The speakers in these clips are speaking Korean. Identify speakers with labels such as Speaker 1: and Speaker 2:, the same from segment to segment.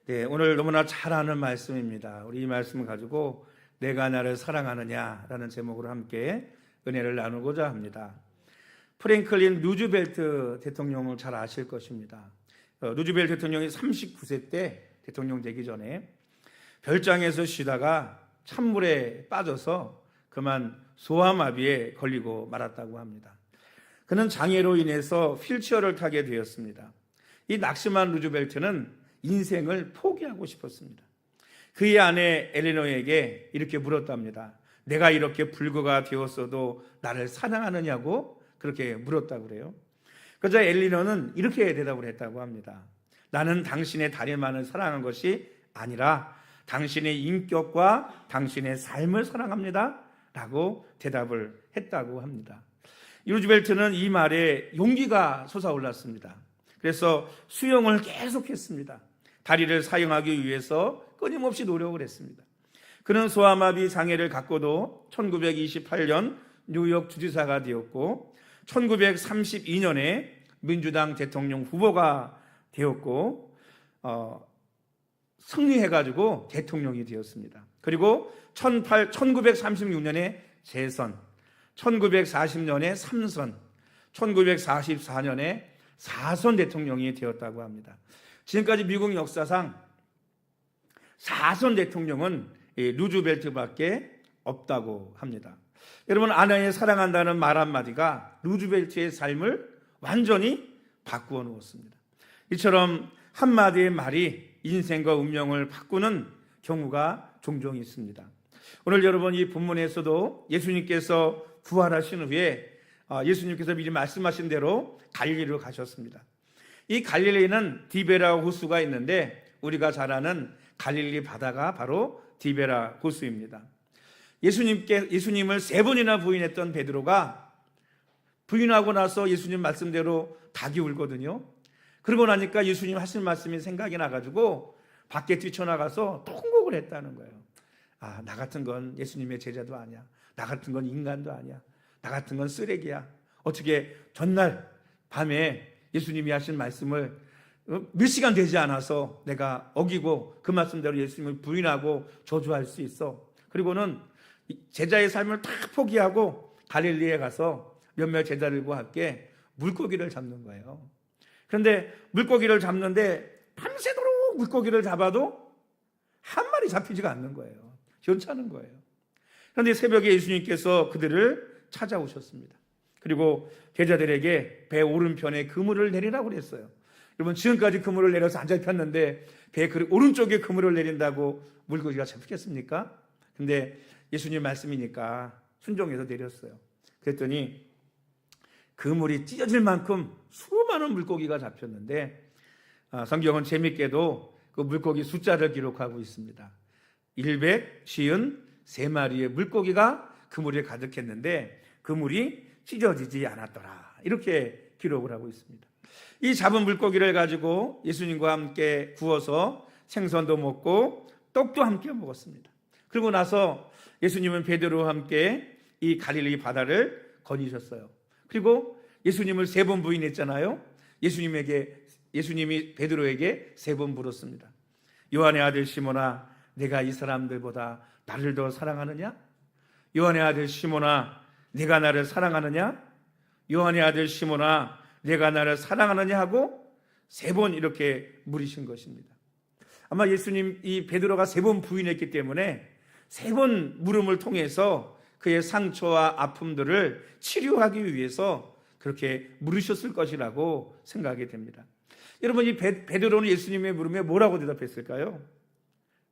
Speaker 1: 네, 오늘 너무나 잘 아는 말씀입니다. 우리 이 말씀을 가지고 내가 나를 사랑하느냐라는 제목으로 함께 은혜를 나누고자 합니다. 프랭클린 루즈벨트 대통령을 잘 아실 것입니다. 루즈벨트 대통령이 39세 때 대통령 되기 전에 별장에서 쉬다가 찬물에 빠져서 그만 소아마비에 걸리고 말았다고 합니다. 그는 장애로 인해서 휠체어를 타게 되었습니다. 이 낙심한 루즈벨트는 인생을 포기하고 싶었습니다. 그의 아내 엘리노에게 이렇게 물었답니다. 내가 이렇게 불구가 되었어도 나를 사랑하느냐고 그렇게 물었다고 그래요. 그러자 엘리노는 이렇게 대답을 했다고 합니다. 나는 당신의 다리만을 사랑한 것이 아니라 당신의 인격과 당신의 삶을 사랑합니다 라고 대답을 했다고 합니다. 루즈벨트는 이 말에 용기가 솟아올랐습니다. 그래서 수영을 계속했습니다. 다리를 사용하기 위해서 끊임없이 노력을 했습니다. 그는 소아마비 장애를 갖고도 1928년 뉴욕 주지사가 되었고 1932년에 민주당 대통령 후보가 되었고 승리해가지고 대통령이 되었습니다. 그리고 1936년에 재선, 1940년에 3선, 1944년에 4선 대통령이 되었다고 합니다. 지금까지 미국 역사상 4선 대통령은 루즈벨트밖에 없다고 합니다. 여러분, 아내의 사랑한다는 말 한마디가 루즈벨트의 삶을 완전히 바꾸어 놓았습니다. 이처럼 한마디의 말이 인생과 운명을 바꾸는 경우가 종종 있습니다. 오늘 여러분 이 본문에서도 예수님께서 부활하신 후에 예수님께서 미리 말씀하신 대로 갈릴리로 가셨습니다. 이 갈릴리는 디베라 호수가 있는데 우리가 잘 아는 갈릴리 바다가 바로 디베라 호수입니다. 예수님을 3번이나 부인했던 베드로가 부인하고 나서 예수님 말씀대로 닭이 울거든요. 그러고 나니까 예수님 하신 말씀이 생각이 나가지고 밖에 뛰쳐나가서 또 통곡을 했다는 거예요. 나 같은 건 예수님의 제자도 아니야. 나 같은 건 인간도 아니야. 나 같은 건 쓰레기야. 어떻게 전날 밤에 예수님이 하신 말씀을 몇 시간 되지 않아서 내가 어기고 그 말씀대로 예수님을 부인하고 저주할 수 있어. 그리고는 제자의 삶을 다 포기하고 갈릴리에 가서 몇몇 제자들과 함께 물고기를 잡는 거예요. 그런데 물고기를 잡는데 밤새도록 물고기를 잡아도 한 마리 잡히지가 않는 거예요. 괜찮은 거예요. 그런데 새벽에 예수님께서 그들을 찾아오셨습니다. 그리고 제자들에게 배 오른편에 그물을 내리라고 그랬어요. 여러분, 지금까지 그물을 내려서 안 잡혔는데 배 오른쪽에 그물을 내린다고 물고기가 잡히겠습니까? 근데 예수님 말씀이니까 순종해서 내렸어요. 그랬더니 그물이 찢어질 만큼 수많은 물고기가 잡혔는데 성경은 재밌게도 그 물고기 숫자를 기록하고 있습니다. 153마리의 물고기가 그물에 가득했는데 그물이 찢어지지 않았더라. 이렇게 기록을 하고 있습니다. 이 잡은 물고기를 가지고 예수님과 함께 구워서 생선도 먹고 떡도 함께 먹었습니다. 그리고 나서 예수님은 베드로와 함께 이 갈릴리 바다를 거니셨어요. 그리고 예수님을 3번 부인했잖아요. 예수님이 베드로에게 3번 물었습니다. 요한의 아들 시몬아, 내가 이 사람들보다 나를 더 사랑하느냐? 요한의 아들 시몬아, 내가 나를 사랑하느냐? 요한의 아들 시몬아, 내가 나를 사랑하느냐? 하고 3번 이렇게 물으신 것입니다. 아마 예수님 이 베드로가 3번 부인했기 때문에 3번 물음을 통해서 그의 상처와 아픔들을 치료하기 위해서 그렇게 물으셨을 것이라고 생각이 됩니다. 여러분, 이 베드로는 예수님의 물음에 뭐라고 대답했을까요?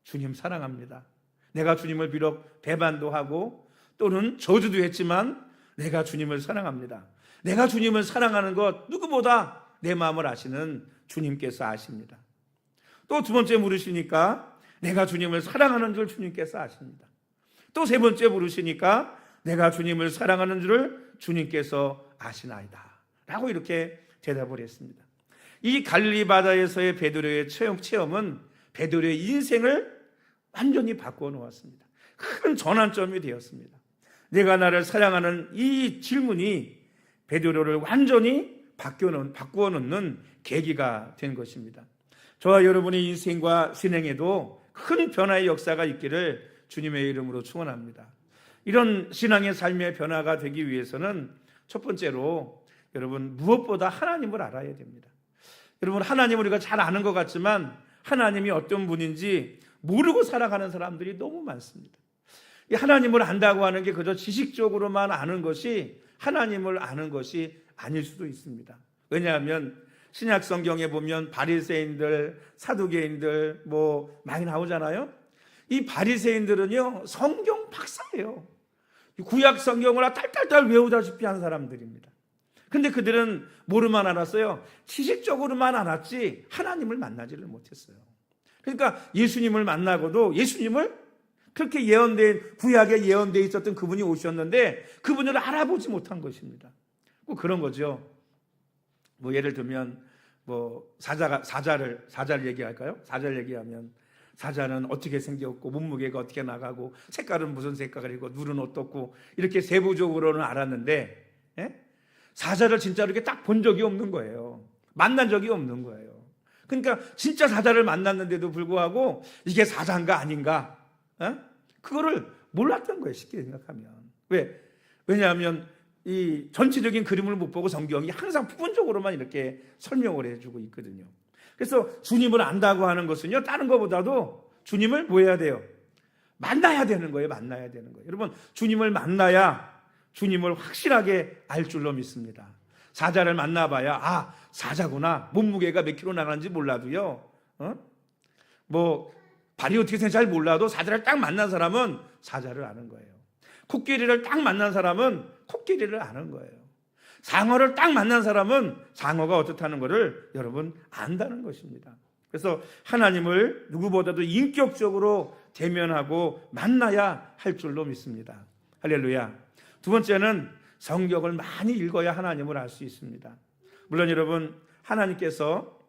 Speaker 1: 주님 사랑합니다. 내가 주님을 비록 배반도 하고 또는 저주도 했지만 내가 주님을 사랑합니다. 내가 주님을 사랑하는 것 누구보다 내 마음을 아시는 주님께서 아십니다. 또 2번째 물으시니까 내가 주님을 사랑하는 줄 주님께서 아십니다. 또 3번째 물으시니까 내가 주님을 사랑하는 줄을 주님께서 아시나이다 라고 이렇게 대답을 했습니다. 이 갈릴리 바다에서의 베드로의 체험은 베드로의 인생을 완전히 바꾸어 놓았습니다. 큰 전환점이 되었습니다. 내가 나를 사랑하는 이 질문이 베드로를 완전히 바꾸어 놓는 계기가 된 것입니다. 저와 여러분의 인생과 신앙에도 큰 변화의 역사가 있기를 주님의 이름으로 축원합니다. 이런 신앙의 삶의 변화가 되기 위해서는 첫 번째로 여러분 무엇보다 하나님을 알아야 됩니다. 여러분 하나님을 우리가 잘 아는 것 같지만 하나님이 어떤 분인지 모르고 살아가는 사람들이 너무 많습니다. 이 하나님을 안다고 하는 게 그저 지식적으로만 아는 것이 하나님을 아는 것이 아닐 수도 있습니다. 왜냐하면 신약 성경에 보면 바리새인들, 사두개인들 많이 나오잖아요. 이 바리새인들은요 성경 박사예요. 구약 성경을 딸딸딸 외우다시피 한 사람들입니다. 근데 그들은 뭐로만 알았어요? 지식적으로만 알았지 하나님을 만나지를 못했어요. 그러니까 예수님을 만나고도 예수님을 그렇게 예언된 구약에 예언되어 있었던 그분이 오셨는데 그분을 알아보지 못한 것입니다. 꼭 그런 거죠. 예를 들면 사자를 얘기할까요? 사자를 얘기하면 사자는 어떻게 생겼고 몸무게가 어떻게 나가고 색깔은 무슨 색깔이고 눈은 어떻고 이렇게 세부적으로는 알았는데 사자를 진짜로 이렇게 딱 본 적이 없는 거예요. 만난 적이 없는 거예요. 그러니까 진짜 사자를 만났는데도 불구하고 이게 사자인가 아닌가 그거를 몰랐던 거예요. 쉽게 생각하면. 왜냐하면 이 전체적인 그림을 못 보고 성경이 항상 부분적으로만 이렇게 설명을 해주고 있거든요. 그래서 주님을 안다고 하는 것은요 다른 것보다도 주님을 뭐 해야 돼요? 만나야 되는 거예요. 만나야 되는 거예요. 여러분 주님을 만나야 주님을 확실하게 알 줄로 믿습니다. 사자를 만나봐야 사자구나. 몸무게가 몇 킬로 나가는지 몰라도요 발이 어떻게 생긴지 잘 몰라도 사자를 딱 만난 사람은 사자를 아는 거예요. 코끼리를 딱 만난 사람은 코끼리를 아는 거예요. 상어를 딱 만난 사람은 상어가 어떻다는 것을 여러분 안다는 것입니다. 그래서 하나님을 누구보다도 인격적으로 대면하고 만나야 할 줄로 믿습니다. 할렐루야. 두 번째는 성경을 많이 읽어야 하나님을 알 수 있습니다. 물론 여러분 하나님께서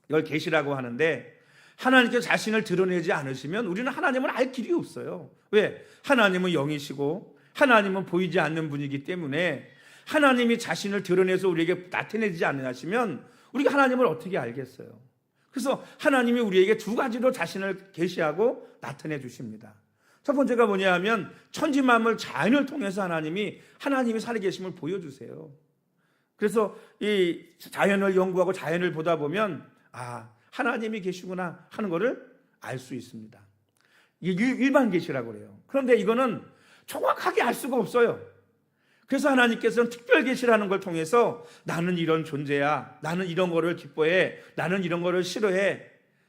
Speaker 1: 이걸 계시라고 하는데 하나님께서 자신을 드러내지 않으시면 우리는 하나님을 알 길이 없어요. 왜? 하나님은 영이시고 하나님은 보이지 않는 분이기 때문에 하나님이 자신을 드러내서 우리에게 나타내지 않으시면 우리가 하나님을 어떻게 알겠어요? 그래서 하나님이 우리에게 두 가지로 자신을 계시하고 나타내 주십니다. 첫 번째가 뭐냐 하면 천지만물 자연을 통해서 하나님이 살아계심을 보여주세요. 그래서 이 자연을 연구하고 자연을 보다 보면 하나님이 계시구나 하는 것을 알 수 있습니다. 이게 일반 계시라고 그래요. 그런데 이거는 정확하게 알 수가 없어요. 그래서 하나님께서는 특별 계시라는 걸 통해서 나는 이런 존재야, 나는 이런 거를 기뻐해, 나는 이런 거를 싫어해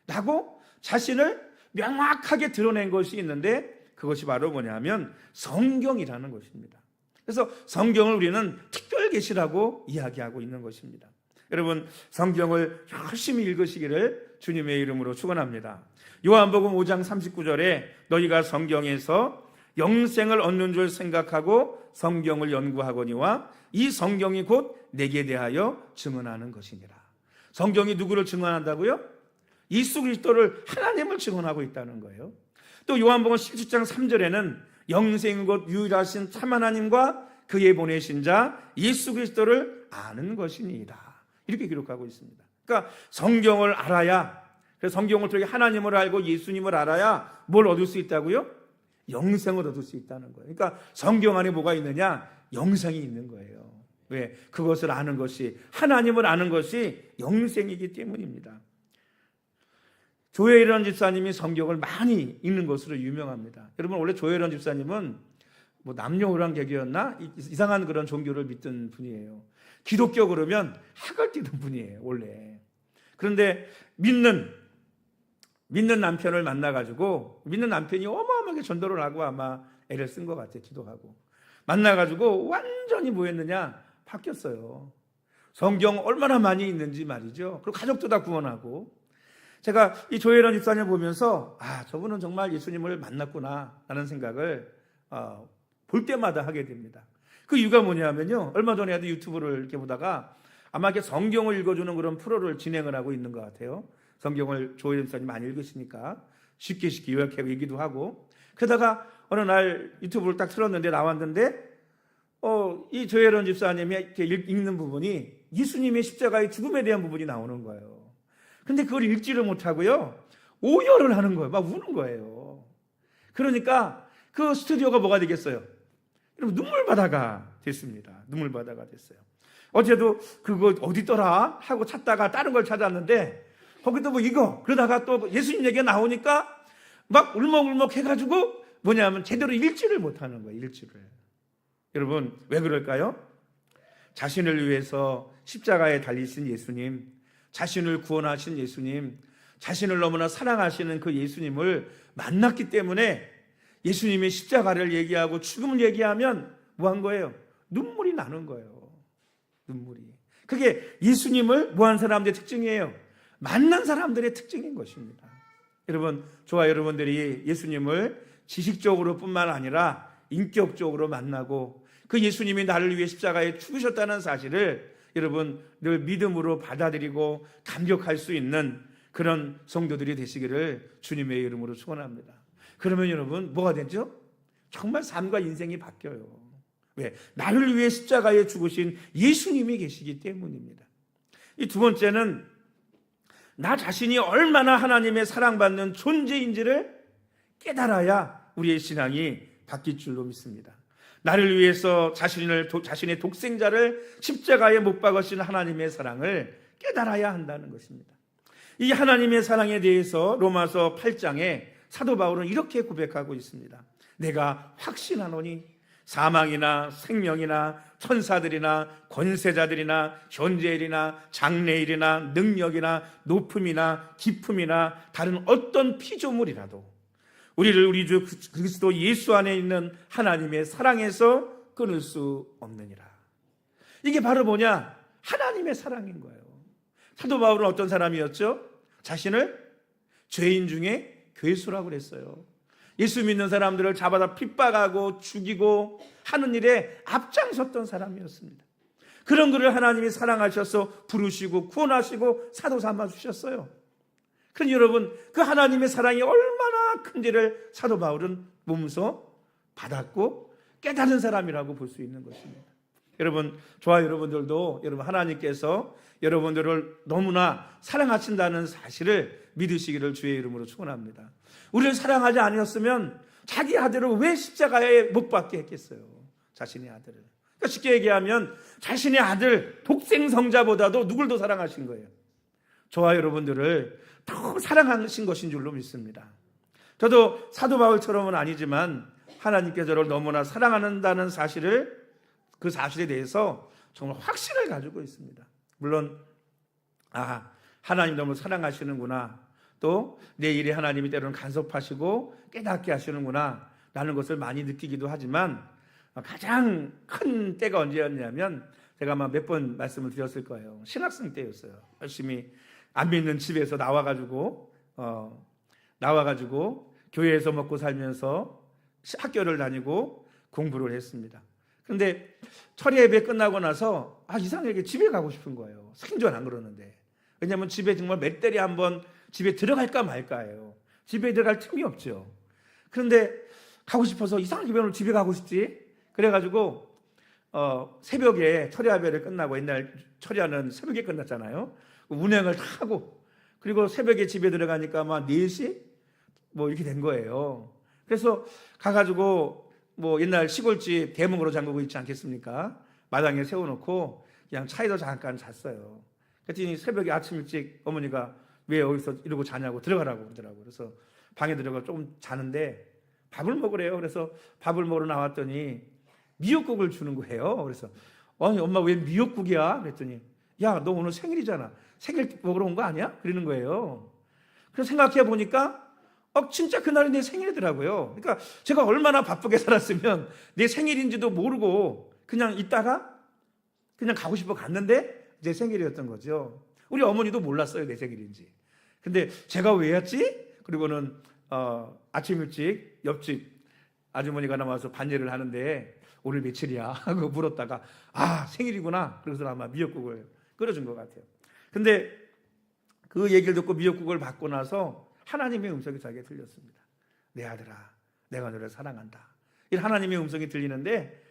Speaker 1: 라고 자신을 명확하게 드러낸 것이 있는데 그것이 바로 뭐냐면 성경이라는 것입니다. 그래서 성경을 우리는 특별 계시라고 이야기하고 있는 것입니다. 여러분 성경을 열심히 읽으시기를 주님의 이름으로 축원합니다. 요한복음 5장 39절에 너희가 성경에서 영생을 얻는 줄 생각하고 성경을 연구하거니와 이 성경이 곧 내게 대하여 증언하는 것이니라. 성경이 누구를 증언한다고요? 예수 그리스도를 하나님을 증언하고 있다는 거예요. 또 요한복음 17장 3절에는 영생 곧 유일하신 참 하나님과 그의 보내신 자 예수 그리스도를 아는 것이니이다. 이렇게 기록하고 있습니다. 그러니까 성경을 알아야, 그래서 성경을 통해 하나님을 알고 예수님을 알아야 뭘 얻을 수 있다고요? 영생을 얻을 수 있다는 거예요. 그러니까 성경 안에 뭐가 있느냐? 영생이 있는 거예요. 왜? 그것을 아는 것이, 하나님을 아는 것이 영생이기 때문입니다. 조혜련 집사님이 성경을 많이 읽는 것으로 유명합니다. 여러분 원래 조혜련 집사님은 남녀호랑객이었나? 이상한 그런 종교를 믿던 분이에요. 기독교 그러면 학을 띠는 분이에요 원래. 그런데 믿는 남편을 만나가지고, 믿는 남편이 어마어마하게 전도를 하고 아마 애를 쓴 것 같아요. 기도하고 만나가지고 완전히 뭐 했느냐? 바뀌었어요. 성경 얼마나 많이 읽는지 말이죠. 그리고 가족도 다 구원하고. 제가 이 조혜련 집사님을 보면서 저분은 정말 예수님을 만났구나 라는 생각을 볼 때마다 하게 됩니다. 그 이유가 뭐냐면요, 얼마 전에도 유튜브를 이렇게 보다가 아마 이렇게 성경을 읽어주는 그런 프로를 진행을 하고 있는 것 같아요. 성경을 조혜련 집사님 많이 읽으시니까 쉽게 요약하고 얘기도 하고. 그러다가 어느 날 유튜브를 딱 틀었는데 나왔는데 이 조혜련 집사님이 이렇게 읽는 부분이 예수님의 십자가의 죽음에 대한 부분이 나오는 거예요. 근데 그걸 읽지를 못하고요, 오열을 하는 거예요. 막 우는 거예요. 그러니까 그 스튜디오가 뭐가 되겠어요? 여러분, 눈물바다가 됐습니다. 눈물바다가 됐어요. 어제도 그거 어디 있더라 하고 찾다가 다른 걸 찾았는데 거기도 뭐 이거, 그러다가 또 예수님 얘기가 나오니까 막 울먹울먹 해가지고 뭐냐면 제대로 읽지를 못하는 거예요. 읽지를. 여러분, 왜 그럴까요? 자신을 위해서 십자가에 달리신 예수님, 자신을 구원하신 예수님, 자신을 너무나 사랑하시는 그 예수님을 만났기 때문에 예수님의 십자가를 얘기하고 죽음을 얘기하면 뭐 한 거예요? 눈물이 나는 거예요. 눈물이. 그게 예수님을 뭐 한 사람들의 특징이에요. 만난 사람들의 특징인 것입니다. 여러분, 저와 여러분들이 예수님을 지식적으로 뿐만 아니라 인격적으로 만나고 그 예수님이 나를 위해 십자가에 죽으셨다는 사실을 여러분 늘 믿음으로 받아들이고 감격할 수 있는 그런 성도들이 되시기를 주님의 이름으로 축원합니다. 그러면 여러분 뭐가 되죠? 정말 삶과 인생이 바뀌어요. 왜? 나를 위해 십자가에 죽으신 예수님이 계시기 때문입니다. 이 두 번째는 나 자신이 얼마나 하나님의 사랑받는 존재인지를 깨달아야 우리의 신앙이 바뀔 줄로 믿습니다. 나를 위해서 자신의 독생자를 십자가에 못 박으신 하나님의 사랑을 깨달아야 한다는 것입니다. 이 하나님의 사랑에 대해서 로마서 8장에 사도 바울은 이렇게 고백하고 있습니다. 내가 확신하노니 사망이나 생명이나 천사들이나 권세자들이나 현재일이나 장래일이나 능력이나 높음이나 깊음이나 다른 어떤 피조물이라도 우리를 우리 주 그리스도 예수 안에 있는 하나님의 사랑에서 끊을 수 없느니라. 이게 바로 뭐냐? 하나님의 사랑인 거예요. 사도 바울은 어떤 사람이었죠? 자신을 죄인 중에 괴수라고 그랬어요. 예수 믿는 사람들을 잡아다 핍박하고 죽이고 하는 일에 앞장섰던 사람이었습니다. 그런 그를 하나님이 사랑하셔서 부르시고 구원하시고 사도 삼아 주셨어요. 그러니 여러분, 그 하나님의 사랑이 얼마나 큰지를 사도 바울은 몸소 받았고 깨달은 사람이라고 볼 수 있는 것입니다. 여러분, 저와 여러분들도 여러분 하나님께서 여러분들을 너무나 사랑하신다는 사실을 믿으시기를 주의 이름으로 축원합니다. 우리를 사랑하지 아니었으면 자기 아들을 왜 십자가에 못 박게 했겠어요? 자신의 아들을. 그러니까 쉽게 얘기하면 자신의 아들 독생성자보다도 누굴 더 사랑하신 거예요? 저와 여러분들을 더 사랑하신 것인 줄로 믿습니다. 저도 사도 바울처럼은 아니지만 하나님께서 저를 너무나 사랑한다는 사실을, 그 사실에 대해서 정말 확신을 가지고 있습니다. 물론 하나님 너무 사랑하시는구나, 또 내 일에 하나님이 때로는 간섭하시고 깨닫게 하시는구나 라는 것을 많이 느끼기도 하지만 가장 큰 때가 언제였냐면 제가 아마 몇 번 말씀을 드렸을 거예요. 신학생 때였어요. 열심히 안 믿는 집에서 나와가지고 교회에서 먹고 살면서 학교를 다니고 공부를 했습니다. 그런데 철야 예배 끝나고 나서 이상하게 집에 가고 싶은 거예요. 생전 안 그러는데. 왜냐하면 집에 정말 몇 달에 한 번 집에 들어갈까 말까예요. 집에 들어갈 틈이 없죠. 그런데 가고 싶어서 이상하게 왜 오늘 집에 가고 싶지? 그래가지고 새벽에 철야 예배를 끝나고, 옛날 철야는 새벽에 끝났잖아요. 운행을 타고 그리고 새벽에 집에 들어가니까 아마 4시 뭐 이렇게 된 거예요. 그래서 가가지고 뭐 옛날 시골집 대문으로 잠그고 있지 않겠습니까? 마당에 세워놓고 그냥 차에서 잠깐 잤어요. 그랬더니 새벽에 아침 일찍 어머니가 왜 여기서 이러고 자냐고 들어가라고 그러더라고요. 그래서 방에 들어가 조금 자는데 밥을 먹으래요. 그래서 밥을 먹으러 나왔더니 미역국을 주는 거예요. 그래서 아니 엄마 왜 미역국이야? 그랬더니 야, 너 오늘 생일이잖아. 생일 먹으러 온 거 아니야? 그러는 거예요. 그래서 생각해 보니까 진짜 그날이 내 생일이더라고요. 그러니까 제가 얼마나 바쁘게 살았으면 내 생일인지도 모르고 그냥 있다가 그냥 가고 싶어 갔는데 제 생일이었던 거죠. 우리 어머니도 몰랐어요, 내 생일인지. 근데 제가 왜 왔지? 그리고는 아침 일찍 옆집 아주머니가 나와서 반일을 하는데 오늘 며칠이야? 하고 물었다가 생일이구나. 그래서 아마 미역국을 끓여준 것 같아요. 근데 그 얘기를 듣고 미역국을 받고 나서 하나님의 음성이 자기에 들렸습니다. 내 아들아, 내가 너를 사랑한다. 이 하나님의 음성이 들리는데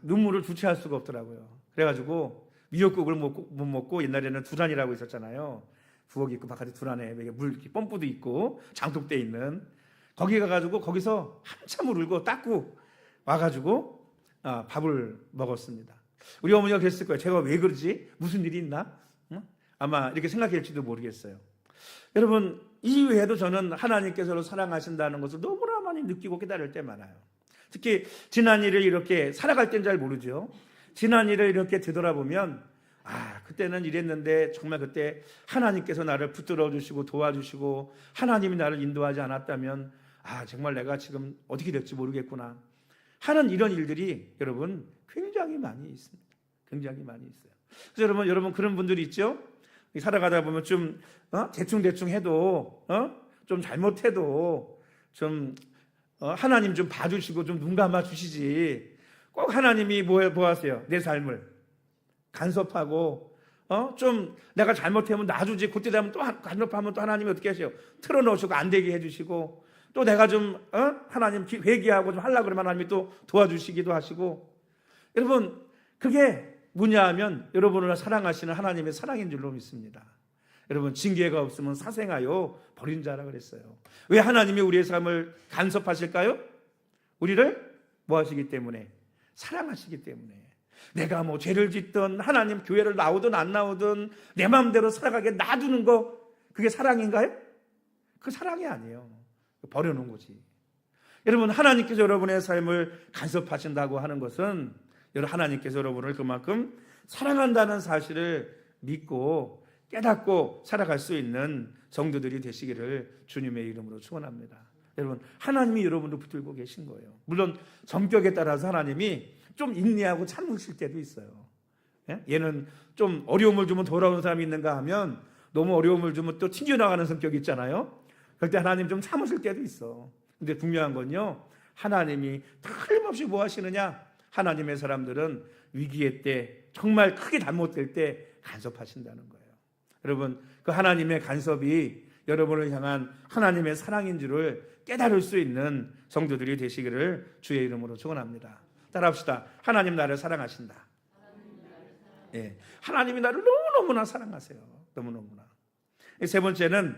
Speaker 1: 눈물을 주체할 수가 없더라고요. 그래가지고 미역국을 못 먹고 옛날에는 두란이라고 있었잖아요. 부엌이 있고 바깥에 둘 안에 물 펌프도 있고 장독대 있는 거기 가가지고 거기서 한참을 울고 닦고 와가지고 밥을 먹었습니다. 우리 어머니가 그랬을 거예요. 제가 왜 그러지? 무슨 일이 있나? 아마 이렇게 생각할지도 모르겠어요. 여러분, 이외에도 저는 하나님께서 사랑하신다는 것을 너무나 많이 느끼고 깨달을 때 많아요. 특히 지난 일을 이렇게 살아갈 땐 잘 모르죠. 지난 일을 이렇게 되돌아보면 그때는 이랬는데 정말 그때 하나님께서 나를 붙들어 주시고 도와주시고 하나님이 나를 인도하지 않았다면 정말 내가 지금 어떻게 될지 모르겠구나 하는 이런 일들이 여러분 굉장히 많이 있습니다. 굉장히 많이 있어요. 그래서 여러분 그런 분들이 있죠. 살아가다 보면 좀 대충 해도 좀 잘못해도 좀 하나님 좀 봐주시고 좀 눈 감아 주시지. 꼭 하나님이 뭐 하세요? 내 삶을 간섭하고 좀 내가 잘못하면 놔주지. 그때 되면 또 간섭하면 또 하나님이 어떻게 하세요? 틀어놓으시고 안 되게 해주시고 또 내가 좀 하나님 회개하고 좀 하려고 그러면 하나님이 또 도와주시기도 하시고. 여러분 그게 뭐냐 하면 여러분을 사랑하시는 하나님의 사랑인 줄로 믿습니다. 여러분 징계가 없으면 사생하여 버린 자라 그랬어요. 왜 하나님이 우리의 삶을 간섭하실까요? 우리를 뭐 하시기 때문에? 사랑하시기 때문에. 내가 뭐 죄를 짓든 하나님 교회를 나오든 안 나오든 내 마음대로 살아가게 놔두는 거 그게 사랑인가요? 그 사랑이 아니에요. 버려놓은 거지. 여러분 하나님께서 여러분의 삶을 간섭하신다고 하는 것은 하나님께서 여러분을 그만큼 사랑한다는 사실을 믿고 깨닫고 살아갈 수 있는 성도들이 되시기를 주님의 이름으로 축원합니다. 여러분 하나님이 여러분을 붙들고 계신 거예요. 물론 성격에 따라서 하나님이 좀 인내하고 참으실 때도 있어요. 얘는 좀 어려움을 주면 돌아오는 사람이 있는가 하면 너무 어려움을 주면 또 튕겨나가는 성격이 있잖아요. 그럴 때 하나님 좀 참으실 때도 있어. 근데 중요한 건요, 하나님이 틀림없이 뭐 하시느냐? 하나님의 사람들은 위기의 때 정말 크게 잘못될 때 간섭하신다는 거예요. 여러분 그 하나님의 간섭이 여러분을 향한 하나님의 사랑인 줄을 깨달을 수 있는 성도들이 되시기를 주의 이름으로 축원합니다. 따라합시다. 하나님 나를 사랑하신다. 예, 하나님이 나를 너무너무나 사랑하세요. 너무너무나. 세 번째는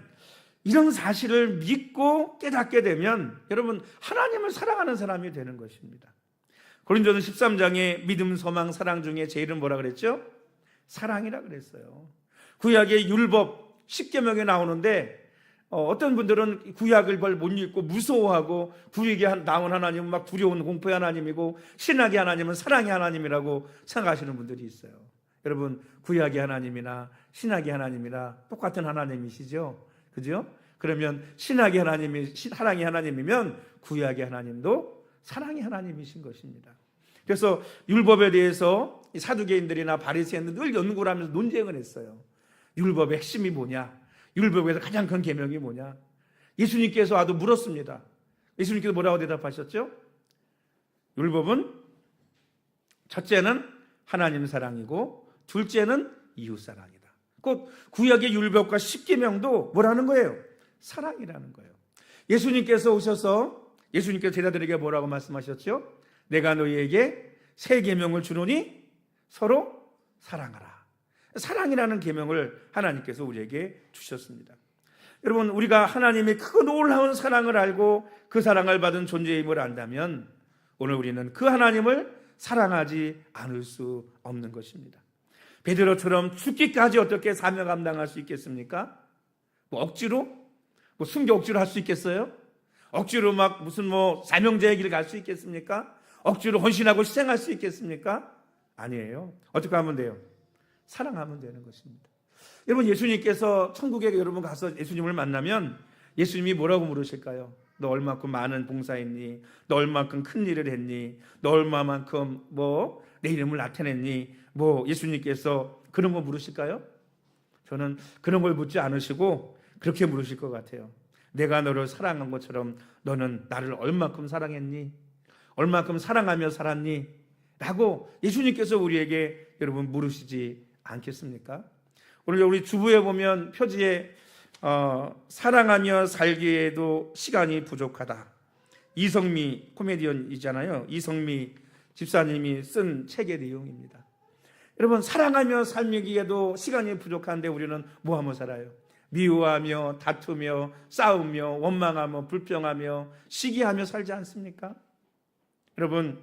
Speaker 1: 이런 사실을 믿고 깨닫게 되면 여러분 하나님을 사랑하는 사람이 되는 것입니다. 고린도전 13장에 믿음, 소망, 사랑 중에 제일은 뭐라 그랬죠? 사랑이라 그랬어요. 구약의 율법 10계명에 나오는데 어떤 분들은 구약을 못 읽고 무서워하고 구약에 나온 하나님은 막 두려운 공포의 하나님이고 신약의 하나님은 사랑의 하나님이라고 생각하시는 분들이 있어요. 여러분 구약의 하나님이나 신약의 하나님이나 똑같은 하나님이시죠? 그죠? 그러면 신약의 하나님이 사랑의 하나님이면 구약의 하나님도 사랑의 하나님이신 것입니다. 그래서 율법에 대해서 사두개인들이나 바리새인들 늘 연구를 하면서 논쟁을 했어요. 율법의 핵심이 뭐냐? 율법에서 가장 큰 계명이 뭐냐? 예수님께서 와도 물었습니다. 예수님께서 뭐라고 대답하셨죠? 율법은 첫째는 하나님 사랑이고 둘째는 이웃 사랑이다. 곧 구약의 율법과 십계명도 뭐라는 거예요? 사랑이라는 거예요. 예수님께서 오셔서 예수님께서 제자들에게 뭐라고 말씀하셨죠? 내가 너희에게 새 계명을 주노니 서로 사랑하라. 사랑이라는 계명을 하나님께서 우리에게 주셨습니다. 여러분 우리가 하나님의 크고 놀라운 사랑을 알고 그 사랑을 받은 존재임을 안다면 오늘 우리는 그 하나님을 사랑하지 않을 수 없는 것입니다. 베드로처럼 죽기까지 어떻게 사명 감당할 수 있겠습니까? 억지로? 순교 억지로 할 수 있겠어요? 억지로 막 무슨 사명자의 길을 갈 수 있겠습니까? 억지로 헌신하고 희생할 수 있겠습니까? 아니에요. 어떻게 하면 돼요? 사랑하면 되는 것입니다. 여러분 예수님께서 천국에 여러분 가서 예수님을 만나면 예수님이 뭐라고 물으실까요? 너 얼마큼 많은 봉사했니? 너 얼마큼 큰 일을 했니? 너 얼마만큼 내 이름을 나타냈니? 예수님께서 그런 거 물으실까요? 저는 그런 걸 묻지 않으시고 그렇게 물으실 것 같아요. 내가 너를 사랑한 것처럼 너는 나를 얼마큼 사랑했니? 얼마큼 사랑하며 살았니? 라고 예수님께서 우리에게 여러분 물으시지 않겠습니까? 오늘 우리 주부에 보면 표지에 사랑하며 살기에도 시간이 부족하다. 이성미 코미디언이잖아요. 이성미 집사님이 쓴 책의 내용입니다. 여러분 사랑하며 살기에도 시간이 부족한데 우리는 뭐하며 살아요? 미워하며 다투며 싸우며 원망하며 불평하며 시기하며 살지 않습니까? 여러분,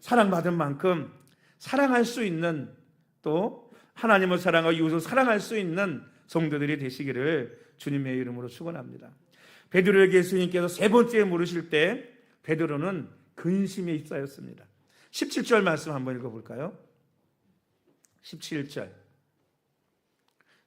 Speaker 1: 사랑받은 만큼 사랑할 수 있는, 또 하나님을 사랑하고 이웃을 사랑할 수 있는 성도들이 되시기를 주님의 이름으로 축원합니다. 베드로에게 예수님께서 세 번째 물으실 때 베드로는 근심에 휩싸였습니다. 17절 말씀 한번 읽어볼까요? 17절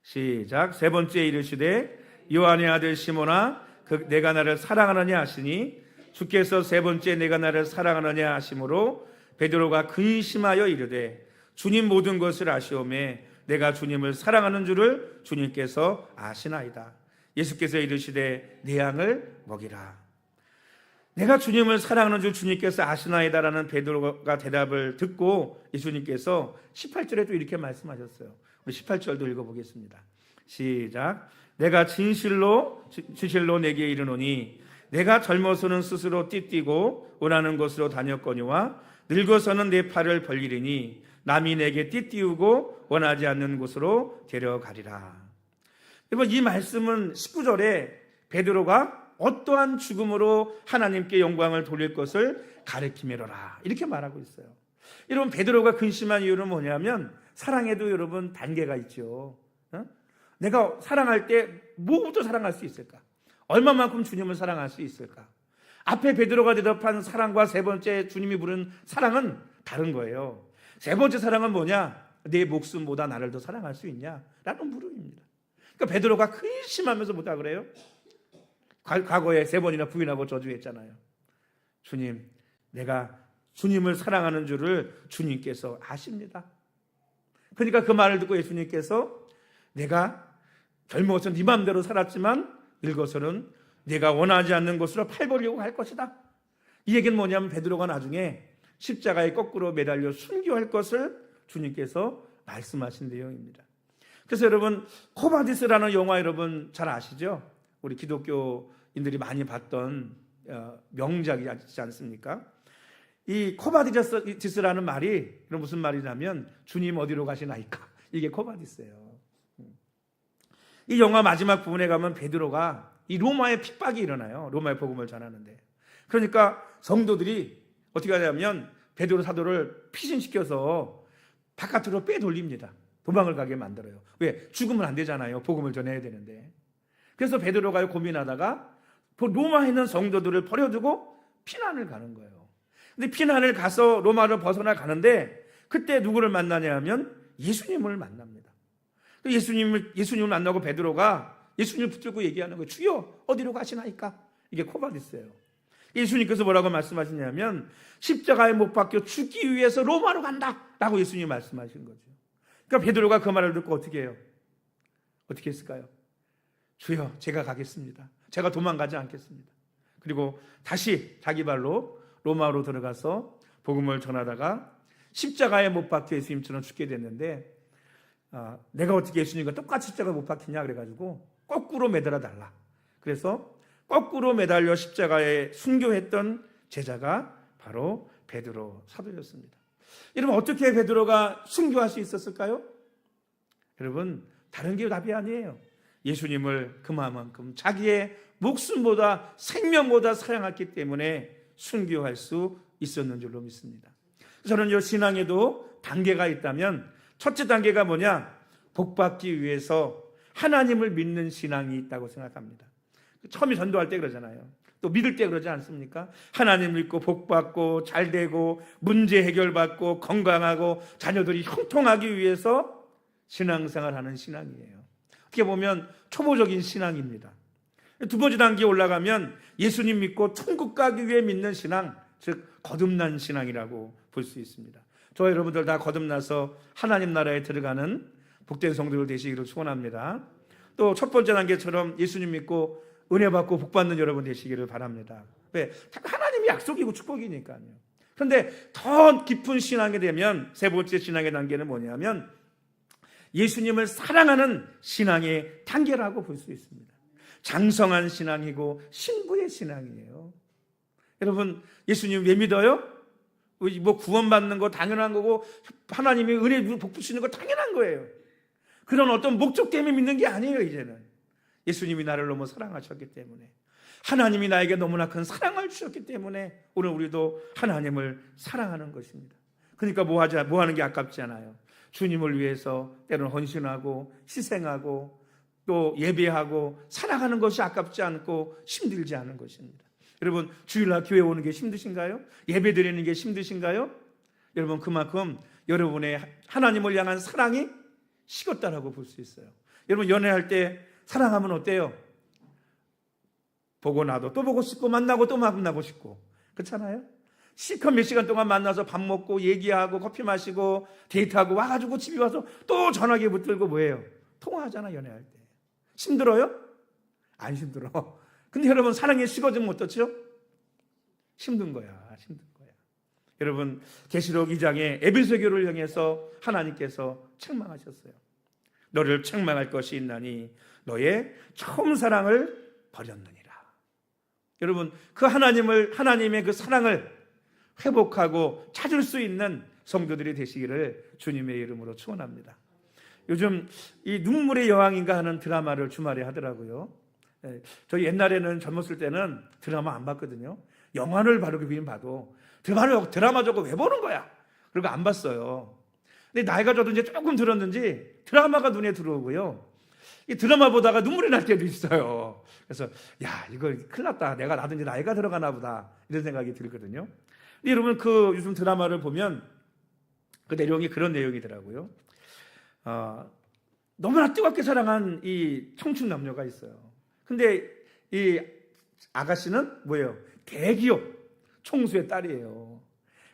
Speaker 1: 시작. 세 번째 이르시되 요한의 아들 시몬아 내가 나를 사랑하느냐 하시니 주께서 세 번째 내가 나를 사랑하느냐 하심으로 베드로가 근심하여 이르되 주님 모든 것을 아시오매 내가 주님을 사랑하는 줄을 주님께서 아시나이다. 예수께서 이르시되 내 양을 먹이라. 내가 주님을 사랑하는 줄 주님께서 아시나이다라는 베드로가 대답을 듣고 예수님께서 18절에 또 이렇게 말씀하셨어요. 우리 18절도 읽어보겠습니다. 시작. 내가 진실로 내게 이르노니 내가 젊어서는 스스로 띠띠고 원하는 곳으로 다녔거니와 늙어서는 내 팔을 벌리리니 남이 내게 띠띠우고 원하지 않는 곳으로 데려가리라. 여러분, 이 말씀은 19절에 베드로가 어떠한 죽음으로 하나님께 영광을 돌릴 것을 가르치미로라 이렇게 말하고 있어요. 여러분, 베드로가 근심한 이유는 뭐냐면 사랑에도 여러분 단계가 있죠. 내가 사랑할 때 뭐부터 사랑할 수 있을까? 얼마만큼 주님을 사랑할 수 있을까? 앞에 베드로가 대답한 사랑과 세 번째 주님이 부른 사랑은 다른 거예요. 세 번째 사랑은 뭐냐? 내 목숨보다 나를 더 사랑할 수 있냐? 라는 물음입니다. 그러니까 베드로가 근심하면서 뭐다 그래요? 과거에 세 번이나 부인하고 저주했잖아요. 주님, 내가 주님을 사랑하는 줄을 주님께서 아십니다. 그러니까 그 말을 듣고 예수님께서 내가 젊어서 네 마음대로 살았지만 늙어서는 내가 원하지 않는 곳으로 팔 벌리고 갈 것이다. 이 얘기는 뭐냐면 베드로가 나중에 십자가에 거꾸로 매달려 순교할 것을 주님께서 말씀하신 내용입니다. 그래서 여러분, 코바디스라는 영화 여러분 잘 아시죠? 우리 기독교인들이 많이 봤던 명작이지 않습니까? 이 코바디스라는 말이 무슨 말이냐면 주님 어디로 가시나이까? 이게 코바디스예요. 이 영화 마지막 부분에 가면 베드로가 이 로마의 핍박이 일어나요. 로마의 복음을 전하는데. 그러니까 성도들이 어떻게 하냐면 베드로 사도를 피신시켜서 바깥으로 빼돌립니다. 도망을 가게 만들어요. 왜? 죽으면 안 되잖아요. 복음을 전해야 되는데. 그래서 베드로가 고민하다가 로마에 있는 성도들을 버려두고 피난을 가는 거예요. 근데 피난을 가서 로마를 벗어나 가는데 그때 누구를 만나냐 하면 예수님을 만납니다. 예수님을 만나고 베드로가 예수님을 붙들고 얘기하는 거예요. 주여 어디로 가시나이까? 이게 코바디스예요. 예수님께서 뭐라고 말씀하시냐면 십자가에 못 박혀 죽기 위해서 로마로 간다 라고 예수님이 말씀하신 거죠. 그러니까 베드로가 그 말을 듣고 어떻게 해요? 어떻게 했을까요? 주여 제가 가겠습니다. 제가 도망가지 않겠습니다. 그리고 다시 자기 발로 로마로 들어가서 복음을 전하다가 십자가에 못 박혀 예수님처럼 죽게 됐는데 내가 어떻게 예수님과 똑같이 십자가에 못 박히냐 그래가지고 거꾸로 매달아 달라. 그래서 거꾸로 매달려 십자가에 순교했던 제자가 바로 베드로 사도였습니다. 여러분, 어떻게 베드로가 순교할 수 있었을까요? 여러분, 다른 게 답이 아니에요. 예수님을 그만큼 자기의 목숨보다 생명보다 사랑했기 때문에 순교할 수 있었는 줄로 믿습니다. 저는 이 신앙에도 단계가 있다면 첫째 단계가 뭐냐? 복받기 위해서 하나님을 믿는 신앙이 있다고 생각합니다. 처음에 전도할 때 그러잖아요. 또 믿을 때 그러지 않습니까? 하나님 믿고 복받고 잘되고 문제 해결받고 건강하고 자녀들이 형통하기 위해서 신앙생활하는 신앙이에요. 어떻게 보면 초보적인 신앙입니다. 두 번째 단계에 올라가면 예수님 믿고 천국 가기 위해 믿는 신앙, 즉 거듭난 신앙이라고 볼 수 있습니다. 저 여러분들 다 거듭나서 하나님 나라에 들어가는 복된 성도들 되시기를 축원합니다. 또 첫 번째 단계처럼 예수님 믿고 은혜 받고 복 받는 여러분 되시기를 바랍니다. 왜? 하나님이 약속이고 축복이니까요. 그런데 더 깊은 신앙이 되면 세 번째 신앙의 단계는 뭐냐면 예수님을 사랑하는 신앙의 단계라고 볼 수 있습니다. 장성한 신앙이고 신부의 신앙이에요. 여러분, 예수님 왜 믿어요? 뭐 구원받는 거 당연한 거고 하나님이 은혜 복 주시는 거 당연한 거예요. 그런 어떤 목적 때문에 믿는 게 아니에요. 이제는 예수님이 나를 너무 사랑하셨기 때문에, 하나님이 나에게 너무나 큰 사랑을 주셨기 때문에 오늘 우리도 하나님을 사랑하는 것입니다. 그러니까 뭐 하는 게 아깝지 않아요. 주님을 위해서 때로는 헌신하고 희생하고 또 예배하고 살아가는 것이 아깝지 않고 힘들지 않은 것입니다. 여러분, 주일날 교회 오는 게 힘드신가요? 예배 드리는 게 힘드신가요? 여러분, 그만큼 여러분의 하나님을 향한 사랑이 식었다라고 볼 수 있어요. 여러분, 연애할 때 사랑하면 어때요? 보고 나도 또 보고 싶고, 만나고 또 만나고 싶고, 그렇잖아요? 실컷 몇 시간 동안 만나서 밥 먹고 얘기하고 커피 마시고 데이트하고 와가지고 집에 와서 또 전화기 붙들고 뭐예요? 통화하잖아. 연애할 때 힘들어요? 안 힘들어. 근데 여러분, 사랑이 식어지면 어떻죠? 힘든 거야. 여러분, 계시록 2장에 에베소 교회를 향해서 하나님께서 책망하셨어요. 너를 책망할 것이 있나니 너의 처음 사랑을 버렸느니라. 여러분, 그 하나님의 그 사랑을 회복하고 찾을 수 있는 성도들이 되시기를 주님의 이름으로 축원합니다. 요즘 이 눈물의 여왕인가 하는 드라마를 주말에 하더라고요. 저 옛날에는 젊었을 때는 드라마 안 봤거든요. 영화를 바로 그비는 봐도 드라마 저거 왜 보는 거야? 그리고 안 봤어요. 근데 나이가 저도 이제 조금 들었는지 드라마가 눈에 들어오고요. 이 드라마 보다가 눈물이 날 때도 있어요. 그래서 야, 이거 큰일 났다. 나도 이제 나이가 들어가나 보다. 이런 생각이 들거든요. 근데 여러분, 그 요즘 드라마를 보면 그 내용이 그런 내용이더라고요. 너무나 뜨겁게 사랑한 이 청춘 남녀가 있어요. 근데 이 아가씨는 뭐예요? 대기업 총수의 딸이에요.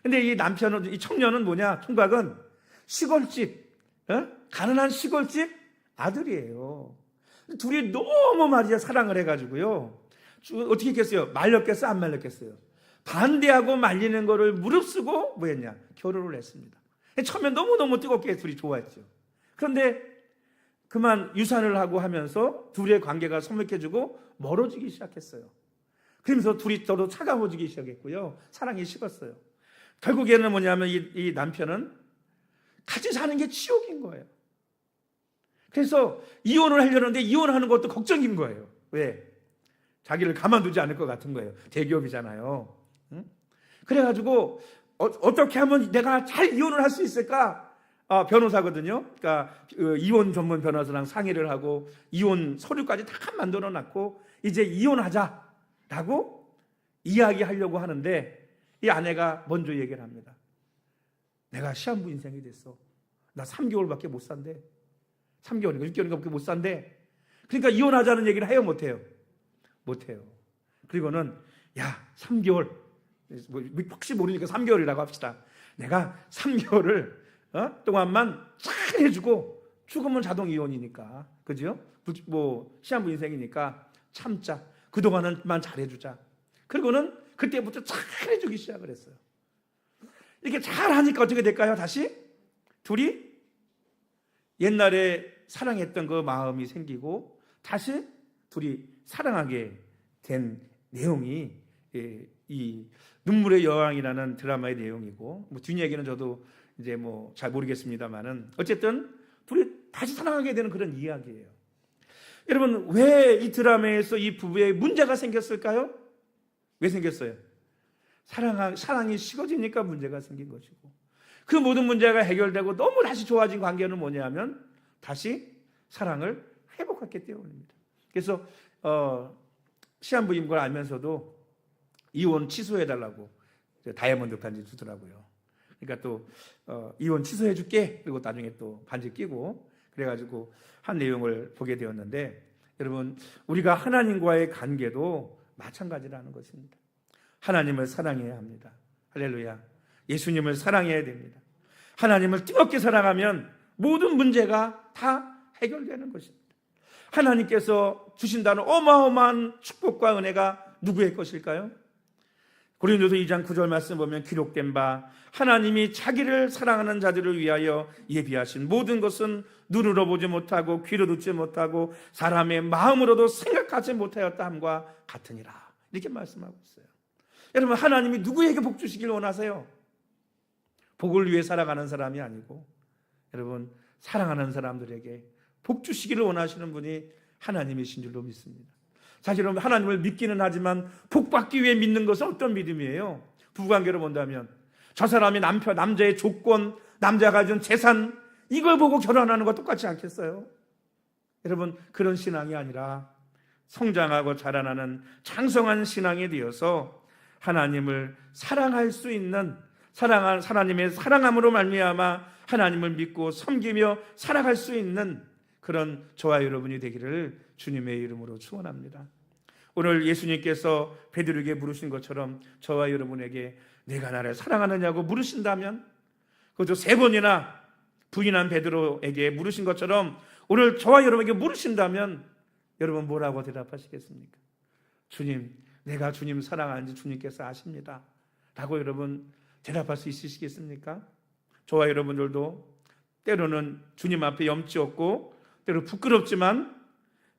Speaker 1: 근데 이 남편은, 이 청년은 뭐냐? 총각은 시골집, 가난한 시골집 아들이에요. 둘이 너무 말이야 사랑을 해가지고요. 어떻게 했겠어요? 말렸겠어요? 안 말렸겠어요? 반대하고 말리는 거를 무릅쓰고 뭐였냐? 결혼을 했습니다. 처음엔 너무너무 뜨겁게 둘이 좋아했죠. 그런데 그만 유산을 하고 하면서 둘의 관계가 서먹해지고 멀어지기 시작했어요. 그러면서 둘이 서로 차가워지기 시작했고요. 사랑이 식었어요. 결국에는 뭐냐면 이 남편은 같이 사는 게 지옥인 거예요. 그래서 이혼을 하려는데 이혼하는 것도 걱정인 거예요. 왜? 자기를 가만두지 않을 것 같은 거예요. 대기업이잖아요. 그래가지고 어떻게 하면 내가 잘 이혼을 할 수 있을까? 변호사거든요. 그러니까 이혼 전문 변호사랑 상의를 하고 이혼 서류까지 다 만들어 놨고 이제 이혼하자라고 이야기하려고 하는데 이 아내가 먼저 얘기를 합니다. 내가 시한부 인생이 됐어. 나 3개월밖에 못 산대. 3개월인가 6개월인가 못 산대. 그러니까 이혼하자는 얘기를 해요, 못해요? 못해요. 그리고는 야, 3개월, 혹시 모르니까 3개월이라고 합시다. 내가 3개월을 동안만 잘 해주고 죽으면 자동 이혼이니까, 그죠? 뭐 시한부 인생이니까 참자. 그동안은만 잘해주자. 그리고는 그때부터 잘 해주기 시작을 했어요. 이렇게 잘 하니까 어떻게 될까요? 다시 둘이 옛날에 사랑했던 그 마음이 생기고 다시 둘이 사랑하게 된 내용이 이 눈물의 여왕이라는 드라마의 내용이고, 뭐 뒷얘기는 저도 이제 뭐 잘 모르겠습니다만은 어쨌든 둘이 다시 사랑하게 되는 그런 이야기예요. 여러분, 왜 이 드라마에서 이 부부의 문제가 생겼을까요? 왜 생겼어요? 사랑이 식어지니까 문제가 생긴 것이고, 그 모든 문제가 해결되고 너무 다시 좋아진 관계는 뭐냐면 다시 사랑을 회복했기 때문입니다. 그래서 시한부인 걸 알면서도 이혼 취소해달라고 다이아몬드 반지 주더라고요. 그러니까 또 이혼 취소해줄게. 그리고 나중에 또 반지 끼고 그래가지고 한 내용을 보게 되었는데, 여러분, 우리가 하나님과의 관계도 마찬가지라는 것입니다. 하나님을 사랑해야 합니다. 할렐루야. 예수님을 사랑해야 됩니다. 하나님을 뜨겁게 사랑하면 모든 문제가 다 해결되는 것입니다. 하나님께서 주신다는 어마어마한 축복과 은혜가 누구의 것일까요? 고린도서 2장 9절 말씀 보면 기록된 바 하나님이 자기를 사랑하는 자들을 위하여 예비하신 모든 것은 눈으로 보지 못하고 귀로 듣지 못하고 사람의 마음으로도 생각하지 못하였다 함과 같으니라. 이렇게 말씀하고 있어요. 여러분, 하나님이 누구에게 복 주시길 원하세요? 복을 위해 살아가는 사람이 아니고 여러분, 사랑하는 사람들에게 복 주시기를 원하시는 분이 하나님이신 줄로 믿습니다. 사실 여러분, 하나님을 믿기는 하지만 복받기 위해 믿는 것은 어떤 믿음이에요? 부부관계로 본다면 저 사람이 남자의 조건, 남자가 가진 재산, 이걸 보고 결혼하는 거 똑같지 않겠어요? 여러분, 그런 신앙이 아니라 성장하고 자라나는 장성한 신앙이 되어서 하나님을 사랑할 수 있는, 하나님의 사랑함으로 말미암아 하나님을 믿고 섬기며 살아갈 수 있는 그런 저와 여러분이 되기를 주님의 이름으로 축원합니다. 오늘 예수님께서 베드로에게 물으신 것처럼 저와 여러분에게 내가 나를 사랑하느냐고 물으신다면, 그것도 3번이나 부인한 베드로에게 물으신 것처럼 오늘 저와 여러분에게 물으신다면 여러분 뭐라고 대답하시겠습니까? 주님, 내가 주님 사랑하는지 주님께서 아십니다 라고 여러분 대답할 수 있으시겠습니까? 저와 여러분들도 때로는 주님 앞에 염치 없고 때로 부끄럽지만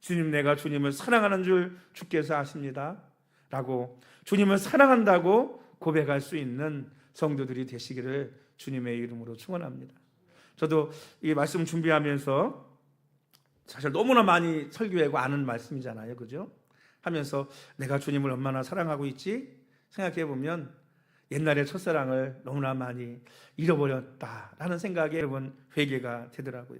Speaker 1: 주님, 내가 주님을 사랑하는 줄 주께서 아십니다 라고 주님을 사랑한다고 고백할 수 있는 성도들이 되시기를 주님의 이름으로 축원합니다. 저도 이 말씀 준비하면서 사실 너무나 많이 설교하고 아는 말씀이잖아요, 그죠? 하면서 내가 주님을 얼마나 사랑하고 있지 생각해 보면 옛날의 첫사랑을 너무나 많이 잃어버렸다라는 생각에 여러분 회개가 되더라고요.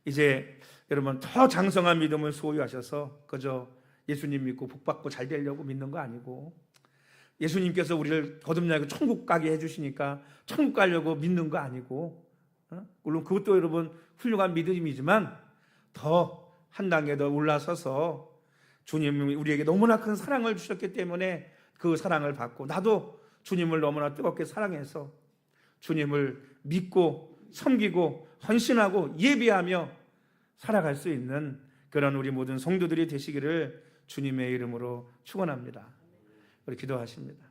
Speaker 1: 이제 여러분 더 장성한 믿음을 소유하셔서 그저 예수님 믿고 복받고 잘 되려고 믿는 거 아니고, 예수님께서 우리를 거듭나게 천국 가게 해주시니까 천국 가려고 믿는 거 아니고, 물론 그것도 여러분 훌륭한 믿음이지만 더 한 단계 더 올라서서 주님이 우리에게 너무나 큰 사랑을 주셨기 때문에 그 사랑을 받고, 나도 주님을 너무나 뜨겁게 사랑해서 주님을 믿고 섬기고 헌신하고 예비하며 살아갈 수 있는 그런 우리 모든 성도들이 되시기를 주님의 이름으로 축원합니다. 우리 기도하십니다.